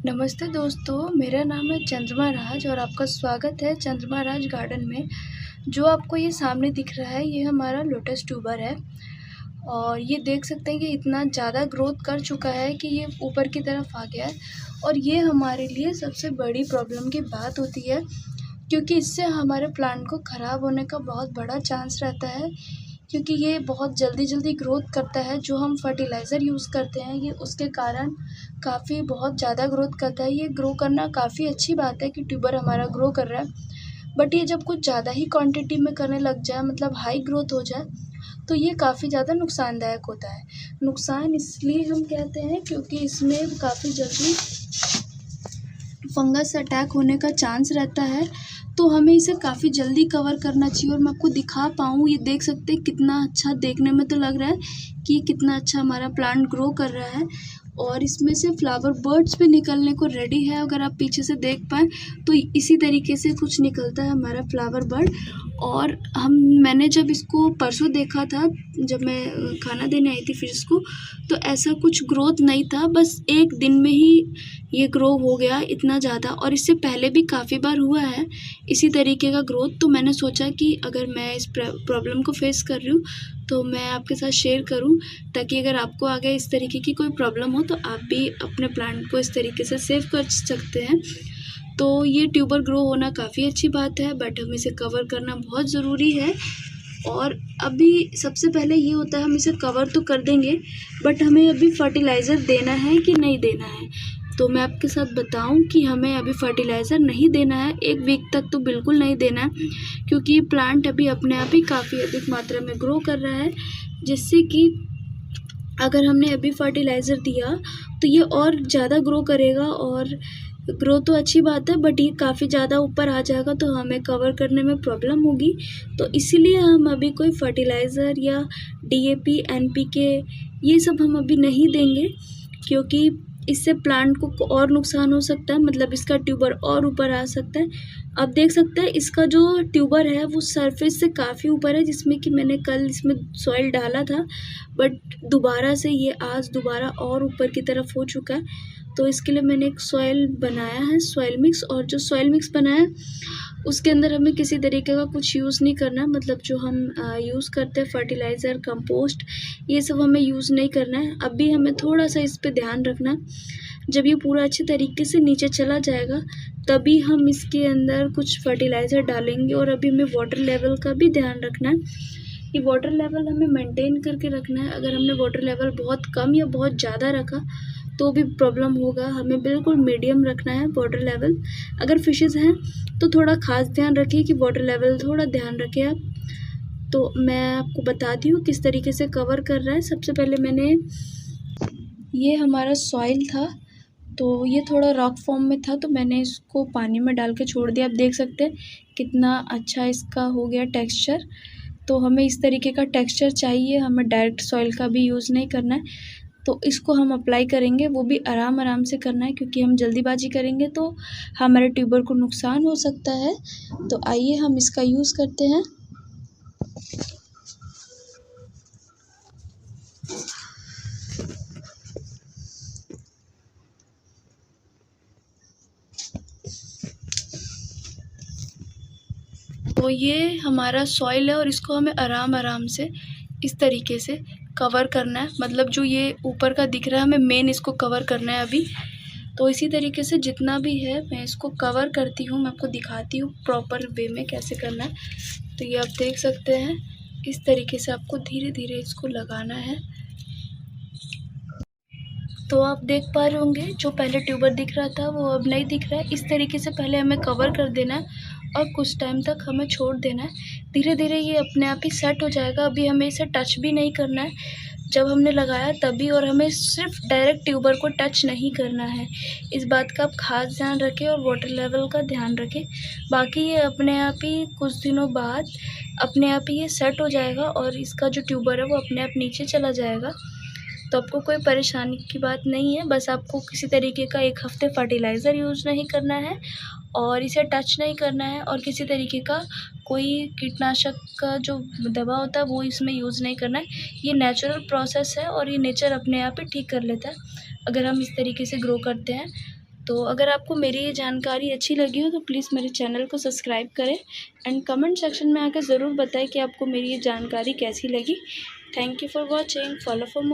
नमस्ते दोस्तों, मेरा नाम है चंद्रमा राज और आपका स्वागत है चंद्रमा राज गार्डन में। जो आपको ये सामने दिख रहा है, ये हमारा लोटस ट्यूबर है और ये देख सकते हैं कि इतना ज़्यादा ग्रोथ कर चुका है कि ये ऊपर की तरफ आ गया है और ये हमारे लिए सबसे बड़ी प्रॉब्लम की बात होती है, क्योंकि इससे हमारे प्लांट को ख़राब होने का बहुत बड़ा चांस रहता है। क्योंकि ये बहुत जल्दी ग्रोथ करता है, जो हम फर्टिलाइज़र यूज़ करते हैं ये उसके कारण काफ़ी बहुत ज़्यादा ग्रोथ करता है। ये ग्रो करना काफ़ी अच्छी बात है कि ट्यूबर हमारा ग्रो कर रहा है, बट ये जब कुछ ज़्यादा ही क्वांटिटी में करने लग जाए, मतलब हाई ग्रोथ हो जाए, तो ये काफ़ी ज़्यादा नुकसानदायक होता है। नुकसान इसलिए हम कहते हैं क्योंकि इसमें काफ़ी जल्दी फंगस अटैक होने का चांस रहता है, तो हमें इसे काफ़ी जल्दी कवर करना चाहिए। और मैं आपको दिखा पाऊँ, ये देख सकते हैं कितना अच्छा देखने में तो लग रहा है कि कितना अच्छा हमारा प्लांट ग्रो कर रहा है और इसमें से फ्लावर बर्ड्स भी निकलने को रेडी है। अगर आप पीछे से देख पाएँ तो इसी तरीके से कुछ निकलता है हमारा फ्लावर बर्ड। और मैंने जब इसको परसों देखा था, जब मैं खाना देने आई थी फिश को, तो ऐसा कुछ ग्रोथ नहीं था, बस एक दिन में ही ये ग्रो हो गया इतना ज़्यादा। और इससे पहले भी काफ़ी बार हुआ है इसी तरीके का ग्रोथ। तो मैंने सोचा कि अगर मैं इस प्रॉब्लम को फेस कर रही हूँ तो मैं आपके साथ शेयर करूँ, ताकि अगर आपको आगे इस तरीके की कोई प्रॉब्लम हो तो आप भी अपने प्लांट को इस तरीके से सेव कर सकते हैं। तो ये ट्यूबर ग्रो होना काफ़ी अच्छी बात है, बट हमें इसे कवर करना बहुत ज़रूरी है। और अभी सबसे पहले ये होता है, हम इसे कवर तो कर देंगे, बट हमें अभी फर्टिलाइज़र देना है कि नहीं देना है। तो मैं आपके साथ बताऊं कि हमें अभी फर्टिलाइज़र नहीं देना है, 1 वीक तक तो बिल्कुल नहीं देना है, क्योंकि ये प्लांट अभी अपने आप ही काफ़ी अधिक मात्रा में ग्रो कर रहा है, जिससे कि अगर हमने अभी फर्टिलाइज़र दिया तो ये और ज़्यादा ग्रो करेगा। और ग्रो तो अच्छी बात है, बट ये काफ़ी ज़्यादा ऊपर आ जाएगा तो हमें कवर करने में प्रॉब्लम होगी। तो इसीलिए हम अभी कोई फर्टिलाइज़र या DAP, NPK ये सब हम अभी नहीं देंगे, क्योंकि इससे प्लांट को और नुकसान हो सकता है, मतलब इसका ट्यूबर और ऊपर आ सकता है। आप देख सकते हैं इसका जो ट्यूबर है वो सरफेस से काफ़ी ऊपर है, जिसमें कि मैंने कल इसमें सॉइल डाला था, बट दोबारा से ये आज दोबारा और ऊपर की तरफ हो चुका है। तो इसके लिए मैंने एक सॉइल बनाया है, सॉइल मिक्स। और जो सॉइल मिक्स बनाया है उसके अंदर हमें किसी तरीके का कुछ यूज़ नहीं करना है, मतलब जो हम यूज़ करते हैं फर्टिलाइज़र, कंपोस्ट, ये सब हमें यूज़ नहीं करना है। अभी हमें थोड़ा सा इस पे ध्यान रखना है। जब ये पूरा अच्छे तरीके से नीचे चला जाएगा तभी हम इसके अंदर कुछ फर्टिलाइज़र डालेंगे। और अभी हमें वाटर लेवल का भी ध्यान रखना है कि वाटर लेवल हमें मेंटेन करके रखना है। अगर हमने वाटर लेवल बहुत कम या बहुत ज़्यादा रखा तो भी प्रॉब्लम होगा। हमें बिल्कुल मीडियम रखना है वाटर लेवल। अगर फिशेज़ हैं तो थोड़ा ख़ास ध्यान रखिए कि वाटर लेवल थोड़ा ध्यान रखें आप। तो मैं आपको बताती हूँ किस तरीके से कवर कर रहा है। सबसे पहले मैंने, ये हमारा सॉइल था तो ये थोड़ा रॉक फॉर्म में था, तो मैंने इसको पानी में डाल के छोड़ दिया। आप देख सकते हैं कितना अच्छा इसका हो गया टेक्सचर। तो हमें इस तरीके का टेक्सचर चाहिए, हमें डायरेक्ट सॉइल का भी यूज़ नहीं करना है। तो इसको हम अप्लाई करेंगे, वो भी आराम से करना है, क्योंकि हम जल्दीबाजी करेंगे तो हमारे ट्यूबर को नुकसान हो सकता है। तो आइए हम इसका यूज़ करते हैं। तो ये हमारा सॉइल है और इसको हमें आराम से इस तरीके से कवर करना है, मतलब जो ये ऊपर का दिख रहा है हमें मेन इसको कवर करना है अभी। तो इसी तरीके से जितना भी है मैं इसको कवर करती हूँ, मैं आपको दिखाती हूँ प्रॉपर वे में कैसे करना है। तो ये आप देख सकते हैं, इस तरीके से आपको धीरे इसको लगाना है। तो आप देख पा रहे होंगे जो पहले ट्यूबर दिख रहा था वो अब नहीं दिख रहा है। इस तरीके से पहले हमें कवर कर देना है और कुछ टाइम तक हमें छोड़ देना है। धीरे ये अपने आप ही सेट हो जाएगा। अभी हमें इसे टच भी नहीं करना है, जब हमने लगाया तभी। और हमें सिर्फ डायरेक्ट ट्यूबर को टच नहीं करना है, इस बात का आप खास ध्यान रखें और वाटर लेवल का ध्यान रखें। बाकी ये अपने आप ही कुछ दिनों बाद अपने आप ही ये सेट हो जाएगा और इसका जो ट्यूबर है वो अपने आप नीचे चला जाएगा। तो आपको कोई परेशानी की बात नहीं है, बस आपको किसी तरीके का 1 हफ़्ते फर्टिलाइज़र यूज़ नहीं करना है और इसे टच नहीं करना है, और किसी तरीके का कोई कीटनाशक का जो दवा होता है वो इसमें यूज़ नहीं करना है। ये नेचुरल प्रोसेस है और ये नेचर अपने आप ही ठीक कर लेता है अगर हम इस तरीके से ग्रो करते हैं। तो अगर आपको मेरी ये जानकारी अच्छी लगी हो तो प्लीज़ मेरे चैनल को सब्सक्राइब करें एंड कमेंट सेक्शन में आकर ज़रूर बताएं कि आपको मेरी ये जानकारी कैसी लगी। Thank you for watching, follow for more.